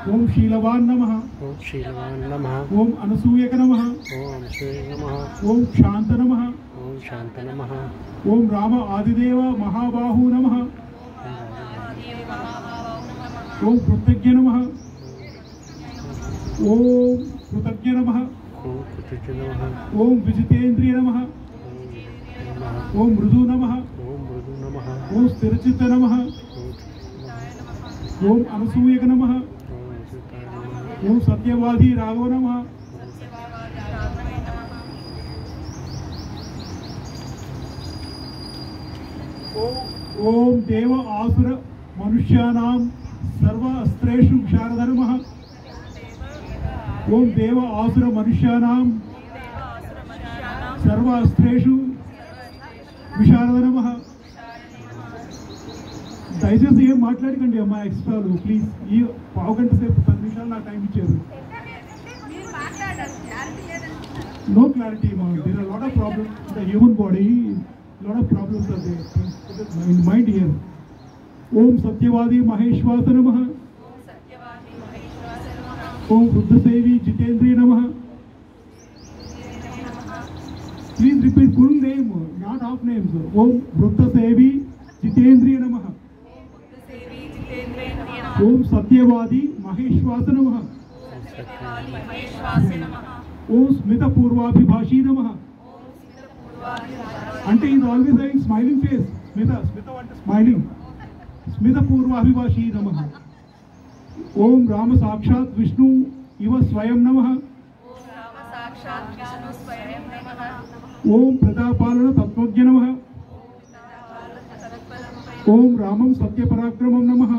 ओम शीलवान नमः। ओम शीलवान नमः। ओम अनसूयक नमः। ओम अनसूयक नमः। ओम शांत नमः। ओम शांत नमः। ओम राम आदिदेव महाबाहु नमः। ओम कृतज्ञ नमः। ओम कृतज्ञ नमः। ओम कृतज्ञ नमः। ओम विजितेन्द्रिय नमः। ओम मृदु नमः। ओम मृदु नमः। ओम स्थिरचित्त नमः। ओम अनसूयक नमः। ओम सत्यवादी राघव नमः। ओम देव आसुर मनुष्याणां सर्व अस्त्रेषु विशारद नमः। ओम देव आसुर मनुष्याणां सर्व अस्त्रेषु विशारद नमः। దయచేసి ఏం మాట్లాడకండి అమ్మా ఎక్స్ట్రాలు ప్లీజ్. ఈ పావు గంట సేపు 10 నిమిషాలు నాకు టైం ఇచ్చారు. నో క్లారిటీ మా there are lot of problems in the human body. Lot of problems are there in mind here. ఓం సత్యవాది మహేశ్వాస నమః. ఓం వృద్ధసేవి జితేంద్రియ నమః. Please repeat full name not half names. ఓం వృద్ధసేవి జితేంద్రియ నమః. ओम सत्यवादी महेश्वास नमः. ओम स्मित पूर्वाभिभाषी नमः. అంటే is always having smiling face. స్మిత అంటే స్మైలింగ్. స్మిత పూర్వాభిభాషీ నమః. ఓం రామ సాక్షాత్ విష్ణు ఇవ స్వయం నమః. ఓం ప్రతాపాలన తత్వజ్ఞ నమః. ओम रामं सत्यपराक्रमं नमः.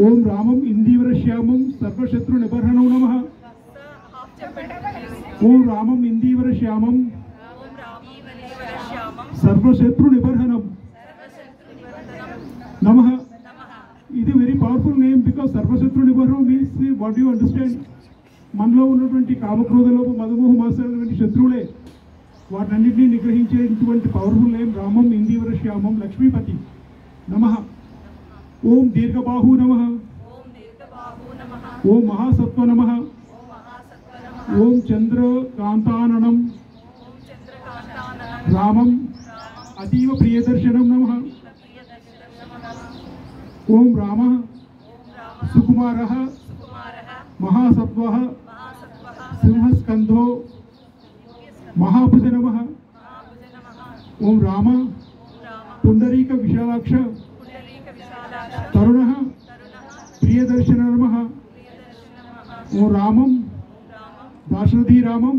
ओम रामं इंदीवरश्यामं सर्वशत्रुनिबर्हणं नमः. ओम रामं इंदीवरश्यामं सर्वशत्रुनिबर्हणं नमः. ఇది వెరీ పవర్ఫుల్ నేమ్ బికాస్ సర్వశత్రునిబర్హణం మీన్స్ వాట్ యు అండర్స్టాండ్. మనలో ఉన్నటువంటి కామక్రోధలోప మధుమోహ మాసాలైనటువంటి శత్రువులే వాటన్నిటినీ నిగ్రహించేటువంటి పవర్ఫుల్ నేమ్ రామం ఇందీవర శ్యామం లక్ష్మీపతి నమః. ఓం దీర్ఘబాహు నమః. ఓం మహాసత్వ నమః. ఓం చంద్రకాంతాననం రామం అతీవ ప్రియదర్శనం నమః. ఓం రామ సుకుమార మహాసత్వ సింహస్కంధో महाभुज नमः. ओम राम पुंडरीक विशालाक्ष तरुणः प्रियदर्शन नमः. ओम रामं दाशरथी रामं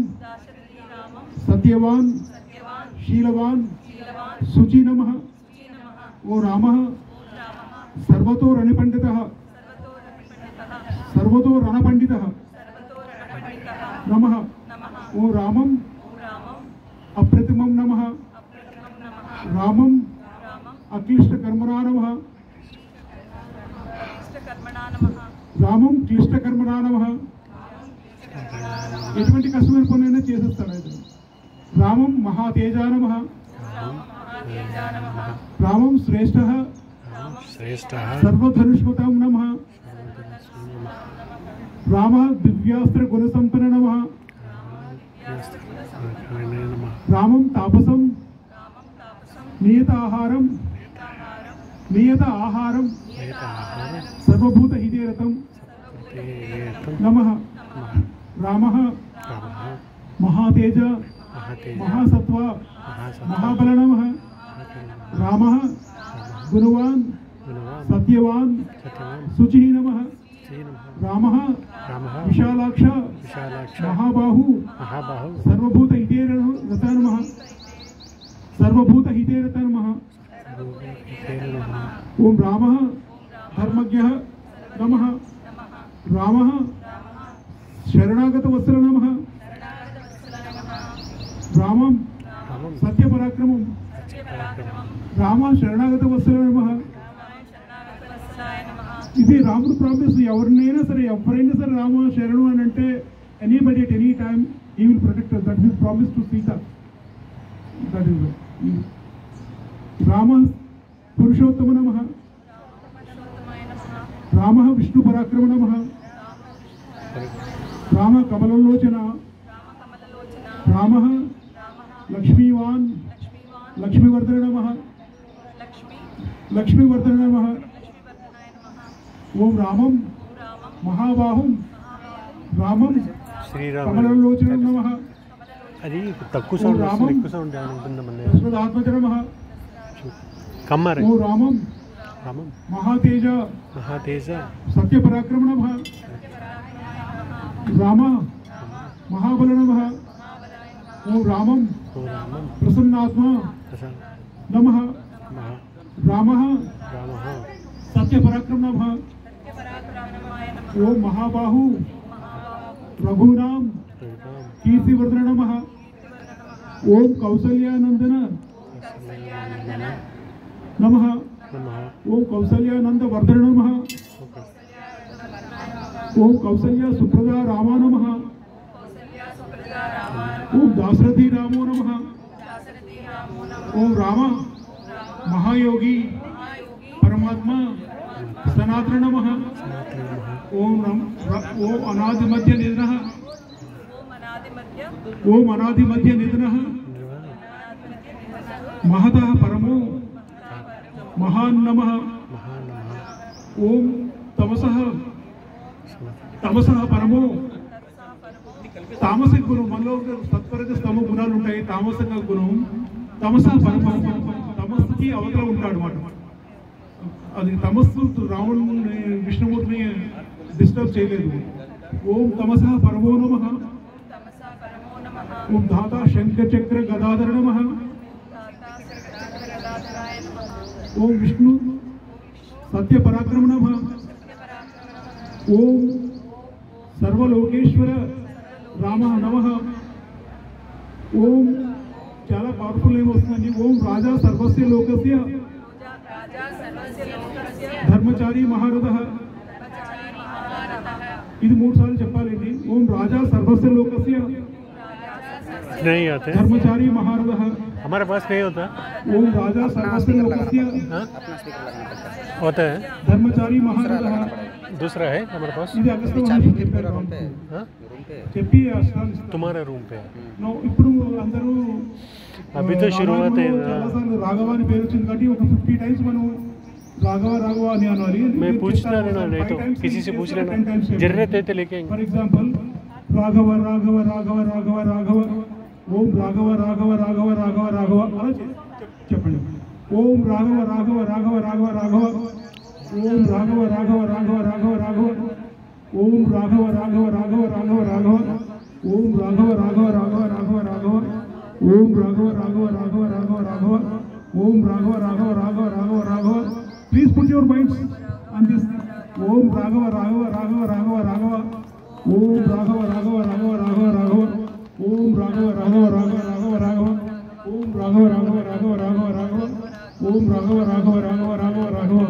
सत्यवान शीलवान शुचि नमः. ओम रामः सर्वतो रणपंडितः सर्वतो रणपंडितः नमः. ओम रामं अप्रतिमं नमः. रामं अक्लिष्टकर्मणा नमः. रामं क्लिष्टकर्मणा नमः. ఎటువంటి కష్టమైన పనులైనా చేసేస్తాడు ఆయన. రామం మహాతేజా నమః. రామం శ్రేష్టః సర్వధనుష్మతం నమః. రామ దివ్యాస్త్ర గుణసంపన్న నమః. రామం తాపసం నియత ఆహారం సర్వభూత హితేరతం నమః. రామః మహాతేజ महासत्व महाबल नमः। रामः गुणवान् सत्यवान् शुचिः नमः। रामः विशालाक्ष महाबाहु सर्वभूत हिते रता नमः। सर्वभूत हिते रता नमः। ओम रामः धर्मज्ञः नमः। रामः शरणागत वत्सल नमः। रामं सत्यपराक्रमं राम शरणागत वत्सल नमः। ఇది రాముడు ప్రామిస్ ఎవరినైనా సరే రామ శరణు అని అంటే anybody at any time he will protect us. That his promise to Sita. That is Rama Purushottama నమః. రామ రామ విష్ణు పరాక్రమ నమః రామ కమలలోచన రామ లక్ష్మీవాన్ లక్ష్మీవర్ధన నమః లక్ష్మీవర్ధన నమః ఓం రామం మహాబాహుం రామం శ్రీరామ కమలలోచన నమః అది తక్కువ సౌండ్ వస్తుంది, ఎక్కువ సౌండ్ అనుకుందామన్నా ఆత్మజ నమః కమ్మరే. ఓ రామం రామం మహాతేజ మహాతేజ సత్యపరాక్రమ నమః రామ మహాబల నమః ఓం రామం ఓ రామం ప్రసన్నాత్మ ప్రసన్న నమః మహా రామ రామ సత్యపరాక్రమ నమః ఓం మహాబాహు రఘూనాం కీర్తివర్ధన నమః ఓం కౌసల్యానందన నమః ఓం కౌసల్యానంద వర్ధన నమః ఓం కౌసల్య సుప్రదా రామ నమః ఓం దాశరథి రామో నమః ఓం రామ మహాయోగి పరమాత్మ సనాతన నమః ఓం ఓం అనాది మధ్య నిధనః ఓం అనాది మధ్య నిధనః మహతః పరమో మహాన్ నమః ఓం తమసః పరమో తామసిక గుణం మనలో సత్వరజ స్తమ గుణాలు ఉంటాయి. తామసిక గుణం తమసః పరమో తమస్సుకి అవతల ఉంటాడు అన్నమాట. అది తమస్సు రావణుని విష్ణుమూర్తిని డిస్టర్బ్ చేయలేదు. ఓం తమసః పరమో నమః ఓం ధాతా శంఖ చక్ర గదాధర నమః ఓం విష్ణు సత్య పరాక్రమ నమః ఓం సర్వలోకేశ్వర రామ నమః ఓం చాలా పవర్ఫుల్ ఏం వస్తుందండి. ఓం రాజా సర్వస్య లోకస్య ధర్మచారి మహారథః. ఇది 3 సార్లు చెప్పాలండి. ఓం రాజా సర్వస్య లోకస్య नहीं आते धर्मचारी महारथः. हमारे पास नहीं होता, ओम राजा सर्वस्य लोकस्य होता है धर्मचारी महारथः. दूसरा है हमारे पास. ఇది అగస్త్య మహర్షి చెప్పారు. हाँ? చెప్పి అష్టాంగ तुम्हारे रूम पे నో ఇప్పుడు అందరూ अभी तो शुरुआत है ना. చాలాసార్లు రాఘవ అని పేరు వచ్చింది కాబట్టి ఒక 50 టైమ్స్ మనం రాఘవ రాఘవ అని అనాలి. मैं पूछता रहना, नहीं तो किसी से पूछ लेना, जरूरत है तो लेके आएंगे. ఫర్ ఎగ్జాంపుల్ రాఘవ రాఘవ రాఘవ రాఘవ రాఘవ ఓం రాఘవ రాఘవ రాఘవ రాఘవ రాఘవ అలా చెప్పండి. ఓం రాఘవ రాఘవ రాఘవ రాఘవ రాఘవ ఓం రాఘవ రాఘవ రాఘవ రాఘవ రాఘవ ఓం రాఘవ రాఘవ రాఘవ రాఘవ రాఘవ ఓం రాఘవ రాఘవ రాఘవ రాఘవ రాఘవ ఓం రాఘవ రాఘవ రాఘవ రాఘవ రాఘవ ఓం Raghava Raghava Raghava Raghava Raghava. Please put your minds on this. ఓం రాఘవ రాఘవ రాఘవ రాఘవ రాఘవ ఓం రాఘవ రాఘవ రాఘవ రాఘవ రాఘవ ఓం రాఘవ రాఘవ రాఘవ రాఘవ రాఘవ ఓం రాఘవ రాఘవ రాఘవ రాఘవ రాఘవ ఓం రాఘవ రాఘవ రాఘవ రాఘవ రాఘవ.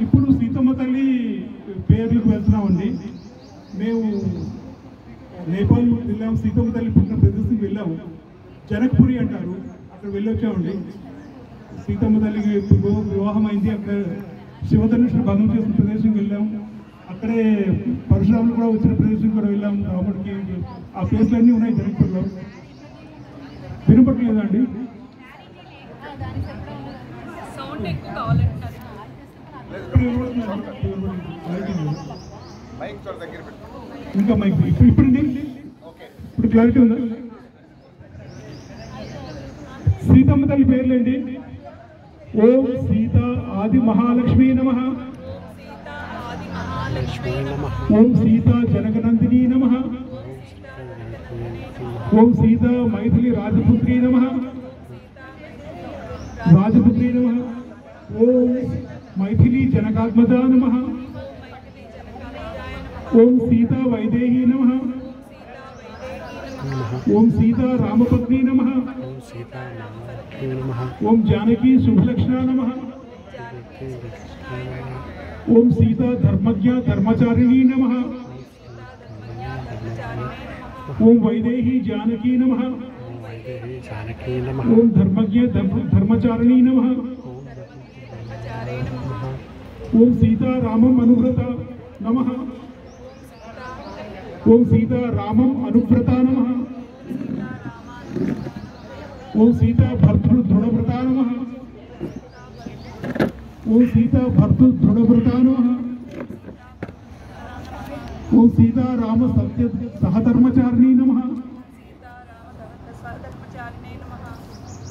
ఇప్పుడు సీతమ్మ తల్లి పేర్లకు వెళ్తున్నామండి. మేము నేపాల్ వెళ్ళాము, సీతమ్మ తల్లి పుట్టిన ప్రదేశం వెళ్ళాము. జనక్పురి అంటారు, అక్కడ వెళ్ళొచ్చామండి. సీతమ్మ తల్లికి వివాహం అయింది. అక్కడ శివధనుషుడు భంగం చేసిన ప్రదేశంకి వెళ్ళాము. అక్కడే పరశురాములు కూడా వచ్చిన ప్రదేశం కూడా వెళ్ళాము. రాముడికి ఆ ప్లేస్లన్నీ ఉన్నాయి జనక్పూర్లో. వినపట్లేదా అండి? ఇంకా మైక్ ఇప్పుడు క్లారిటీ ఉందా? సీతమ్మ తల్లి పేర్లేండి. ఓం సీత ఆది మహాలక్ష్మీ నమః. ఓం సీత జనకనందిని నమః. ఓం సీత మైథిలి రాజపుత్రీ నమః. రాజపుత్రీ నమః. ఓం మైథిలి జనకాత్మజా నమః. ఓం సీత వైదేహీ నమః. ఓం సీత రామపత్ని నమః. ఓం జానకి శుభలక్షణా నమః. ఓం సీత ధర్మజ్ఞ ధర్మచారిణీ నమః. ఓం వైదేహీ జానకీ నమః. ఓం ధర్మజ్ఞ ధర్మచారిణీ నమః. ఓం సీతారామం అనువ్రత నమః. ఓం సీతారామం అనువ్రత నమః. ఓం సీతా భర్తృదృఢవ్రత నమః. ఓం సీతా భర్తృదృఢవ్రత నమః. ఓం సీతారామ సత్య సహధర్మచారిణీ నమః.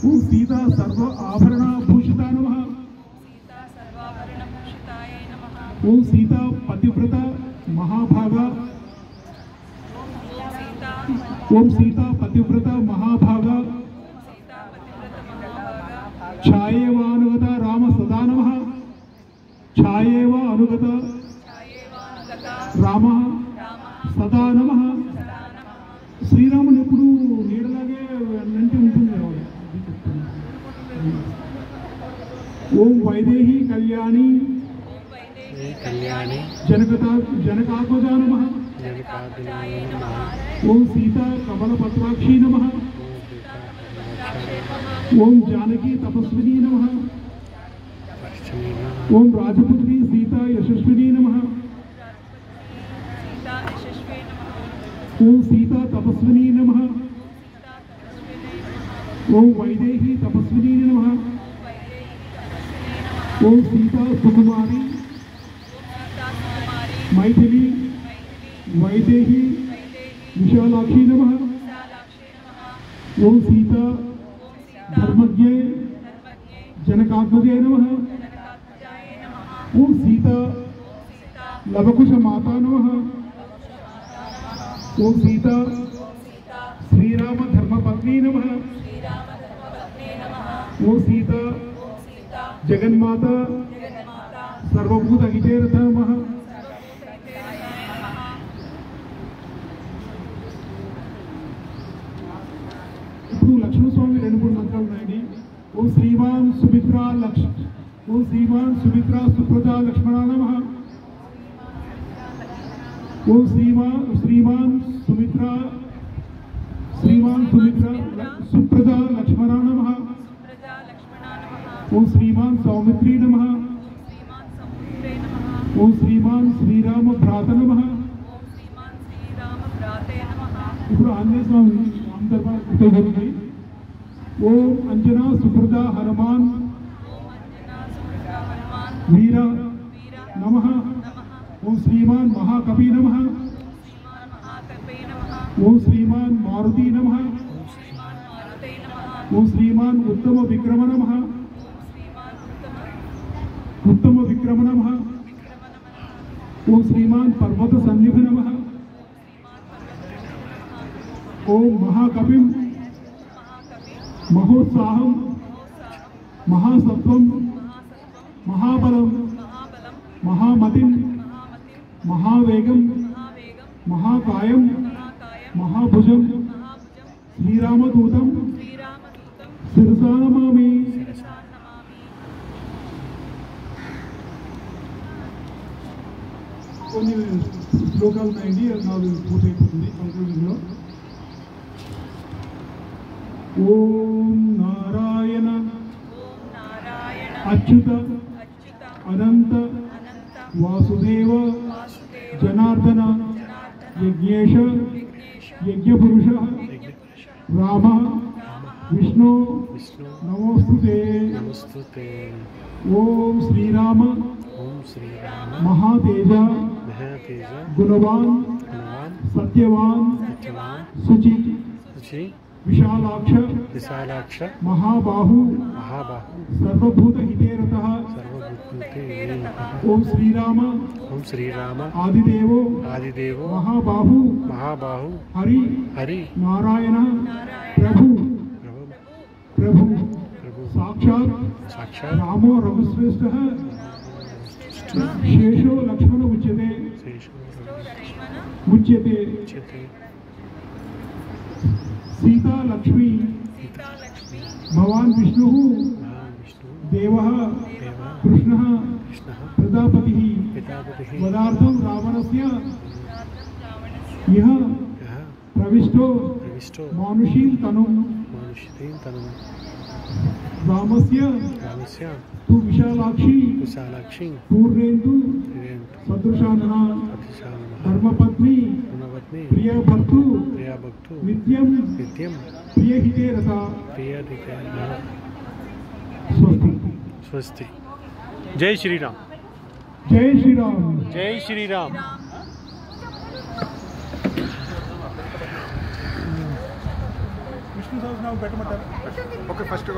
ఓం సీతా సర్వ ఆభరణభూషిత నమః. ఓం సీతా పతివ్రత మహాభాగా. ఓం సీతా పతివ్రత మహాభాగా. ఛాయేవ అనుగత రామ సదా నమః. ఛాయేవ అనుగత రామ సదా నమః. శ్రీరాముడు ఎప్పుడు నీడలాగే వెంట ఉంటుంది. ఓం వైదేహి కళ్యాణి జనకాత్మజా నమః. ఓం సీతా కమలపత్రాక్షి నమః. ఓం జానకి తపస్విని నమః. ఓం రాజపుత్రి సీతా యశస్విని నమః. ఓం సీతా తపస్విని నమః. ఓం వైదేహి తపస్విని నమః. ఓం సీతా సుకుమారి మైథిలి వైదేహి విశాలాక్షి నమః. ఓం సీతా ధర్మజ్ఞే జనకాత్మజే నమః. ఓం సీతా లవకుశ మాతా నమః. ఓం సీతా శ్రీరామ ధర్మపత్ని నమః. ఓం సీతా జగన్మాత సర్వభూత హితేరథ నమః. ఇప్పుడు లక్ష్మణస్వామి 2-3 మంత్రాలు ఉన్నాయండి. ఓం శ్రీమాన్ సుమిత్రా ఓం శ్రీమాన్ సుమిత్రా సుప్రజా లక్ష్మణ నమః. ఓం శ్రీమాన్ సుమిత్రా సుప్రజా లక్ష్మణ నమః. ఓం శ్రీమాన్ సౌమిత్రీ నమః. ఓం శ్రీమాన్ శ్రీరామ భ్రాత నమః. ఇప్పుడు ఆంజనేయ స్వామి జరుగుతాయి. ఓం అంజనా సుప్రజా హనుమాన్ వీర నమః. ఓం శ్రీమాన్ మహాకవి నమః. ఓం శ్రీమాన్ మారుతి నమః. ఓం శ్రీమాన్ ఉత్తమ విక్రమ నమః. ఓం శ్రీమాన్ పర్వత సన్నిధి నమః. ఓం మహాకవిం మహోత్సాహం మహాసత్వం మహాబలం మహామతిం మహావేగం మహాకాయం మహాభుజం శ్రీరామదూతం శిరసా నమామి. కొన్ని శ్లోకాలు ఉన్నాయండి, అది నాలుగు పూర్తయిపోతుంది కంక్లూజన్లో. ఓం నారాయణ అచ్యుత అనంత వాసుదేవ జనార్దన యజ్ఞేశ యజ్ఞపురుష రామ విష్ణు నమోస్తుతే. ఓం శ్రీరామ మహాతేజ గుణవాన్ సత్యవాన్ శుచి విశాలాక్ష మహాబాహు సర్వభూత హితేరథః. ఓం శ్రీరామ ఆదిదేవో మహాబాహు హరి నారాయణ ప్రభు సాక్షాత్ రామో రఘుశ్రేష్ఠః శేషో లక్ష్మణ ముచ్యతే. सीता लक्ष्मी भगवान विष्णु देव कृष्ण प्रजापति वदार्थम रावणस्य यह प्रविष्टो मानुषीं तनु రామస్య రామస్య తు విశాలాక్షి విశాలాక్షి పూర్ణేందు సదృశానన ధర్మపత్ని ప్రియభక్తు నిత్యం ప్రియహితే రత స్వస్తి. స్వస్తి. జై శ్రీరామ్. జై శ్రీరామ్. జై శ్రీరామ్. విష్ణు సహస్రనామం పెట్టమంటారు. Okay first